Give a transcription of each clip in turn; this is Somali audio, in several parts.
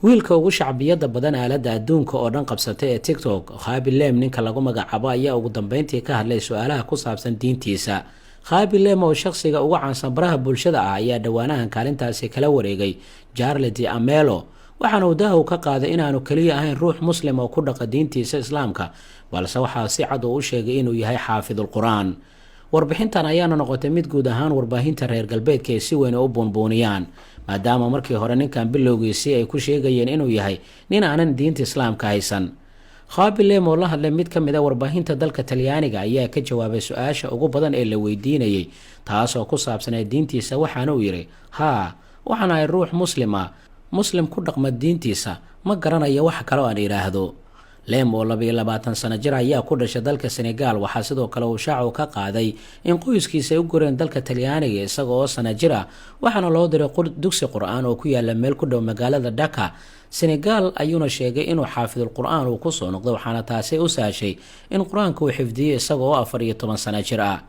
wiilka ugu shacbiyada badan aaladda adduunka oo dhan qabsatay ee TikTok, Khaby Lame ninka lagu magacaabo ayaa ugu dambeyntii ka hadlay su'aalaha ku saabsan diintiisa. Khaby Lame oo shakhsiga ugu caansan baraha bulshada ah ayaa dhawaanahan kaalintaasi kala wareegay Charli D'Amelio, waxaana uu daahu ka qaaday inaanu kaliya ahayn ruux muslim oo ku dhaqa diintiisa Islaamka, balse waxaa si cad u sheegay inuu yahay xaafidul Qur'aan. Warbixintan ayaana noqotay mid guud ahaan warbaahinta reer galbeedka ay si weyn u buunbuuniyaan, maadaama markii hore ninkan bilowgiisii ay ku sheegayeen inuu yahay nin aanan diinta Islaamka haysan. Khaby Lame oo la hadlay mid ka mid ah warbaahinta dalka Talyaaniga ayaa ka jawaabay su-aasha ugu badan ee la weydiinayay, taasoo ku saabsanay diintiisa, waxaana uu yidhi: haa, waxaan ahay ruux muslim ku dhaqma diintiisa, ma garanayo wax kale oo aan idhaahdo. Lame oo 22 sano jir ayaa ku dhashay dalka Senegal, waxaa sidoo kale uu shaacu ka qaaday in qoyskiisa ay u gureen dalka Talyaaniga isaga oo sano jir ah, waxaana loo diray dugsi Qur'aan oo ku yaala meel ku dhow magaalada Dhaka, Senegal, ayuuna sheegay inuu xaafidul Qur'aan uu ku soo noqday, waxaana taasi u sahashay in Qur'aanka uu xifdiyay isaga oo 14 sano jir ah.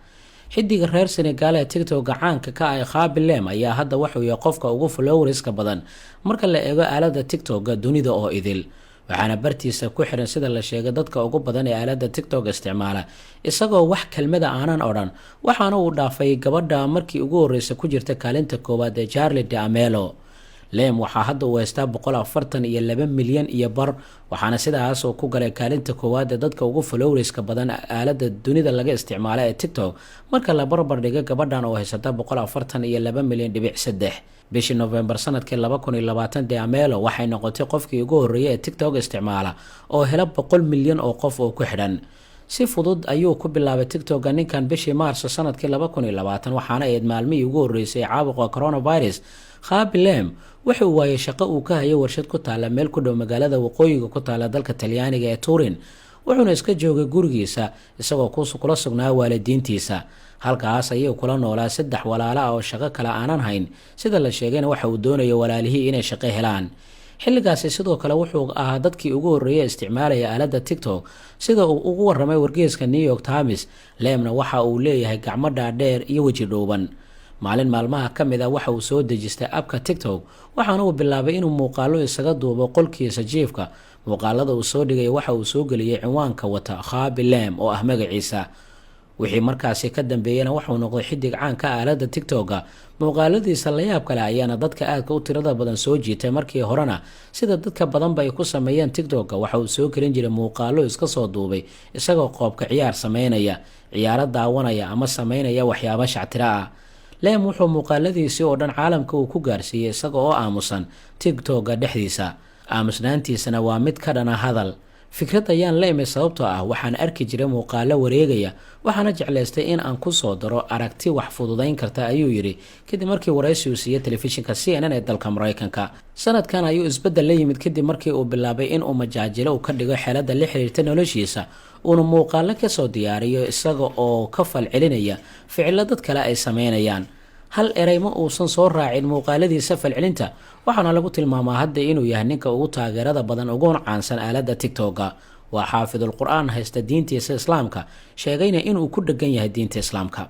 Xidiga reer Senegal ee TikTok gacaanka ka ah Khaby Lame ayaa hadda wuxuu yahay qofka ugu followerska badan marka la eego aaladda TikTok dunida oo idil, waxaana bartiisa ku xiran sida la sheegay dadka ugu badan ee aaladda TikTok isticmaala, isagoo wax kelmada aanan odhan, waxaana uu dhaafay gabadha markii ugu horreysay ku jirta kaalinta koowaad ee Charli D'Amelio. Lame waxaa hadda uu haystaa 142 milyan iyo bar, waxaana sidaas uu ku galay kaalinta koowaad ee dadka ugu followerska badan aaladda dunida laga isticmaala ee TikTok marka la barbar dhigo gabadhan oo haysata 142 milyan dhibic 3. bishii November sanadkii 2020 D'Amelio waxay noqotay qofkii ugu horreeyay ee TikTok isticmaala oo hela 100 milyan oo qof oo ku xidhan. Si fudud ayuu ku bilaabay TikTok ninkan bishii Maarso sanadkii 2020, waxaana ay maalmihii ugu horreysay caabuqa coronavirus. Khaby Lame wuxuu waayay shaqo uu ka hayay warshad ku taala meel ku dhow magaalada waqooyiga ku taala dalka Talyaaniga ee Turin, wuxuuna iska joogay gurigiisa isagoo kula sugnaa waalidiintiisa. Halkaas ayuu kula noolaa 3 walaalo ah oo shaqo kale aanan hayn, sida la sheegayna waxa uu doonayay walaalihii inay shaqo helaan. Xilligaasi sidoo kale wuxuu ahaa dadkii ugu horreeyay isticmaalaya aaladda TikTok, sida uu ugu warramay wargeyska New York Times. Lame waxa uu leeyahay gacmo dhaadheer iyo weji dhuuban. Maalin maalmaha ka mid ah waxa uu soo dejistay abka TikTok, waxaana uu bilaabay inuu muuqaallo isaga duubo qolkiisa jiifka. Muuqaalada uu soo dhigay waxa uu soo geliyay cinwaanka wata Khaby Lame oo ah magaciisa. wixii markaasi ka dambeeyana wuxuu noqday xidig caan ka aaladda TikTok. Muuqaaladiisa la yaab kale ayaana dadka aadka u tirada badan soo jiitay. Markii horena sida dadka badan bay ku sameeyeen TikTok, waxa uu soo gelin jiray muuqaallo iska soo duubay isagoo qoobka ciyaar sameynaya, ciyaaro daawanaya ama sameynaya waxyaabo shactira ah. Lame wuxuu muuqaaladiisii oo dhan caalamka uu ku gaarsiiyay isaga oo aamusan TikTok dhexdiisa. Aamusnaantiisana waa mid ka dhana hadal. Fikrad ayaan la imay sababtoo ah waxaan arki jiray muuqaallo wareegaya, waxaana jeclaystay in aan ku soo daro aragti wax fududayn karta, ayuu yidhi kadib markii waraysi uu siiyay telefishinka CNN ee dalka Mareykanka. Sanadkan ayuu isbeddel la yimid kadib markii uu bilaabay in uu majaajilo ka dhigo xeelada la xiriirta noloshiisa, uuna muuqaallo ka soo diyaariyo isaga oo ka falcelinaya ficilo dad kale ay sameynayaan. Hal eray ma uusan soo raacin muuqaaladiisa falcelinta, waxaana lagu tilmaamaa hadda inuu yahay ninka ugu taageerada badan uguna caansan aaladda TikTok. Waa xaafidul Qur'aan haysta diintiisa Islaamka, sheegayna inuu ku dhagan yahay diinta Islaamka.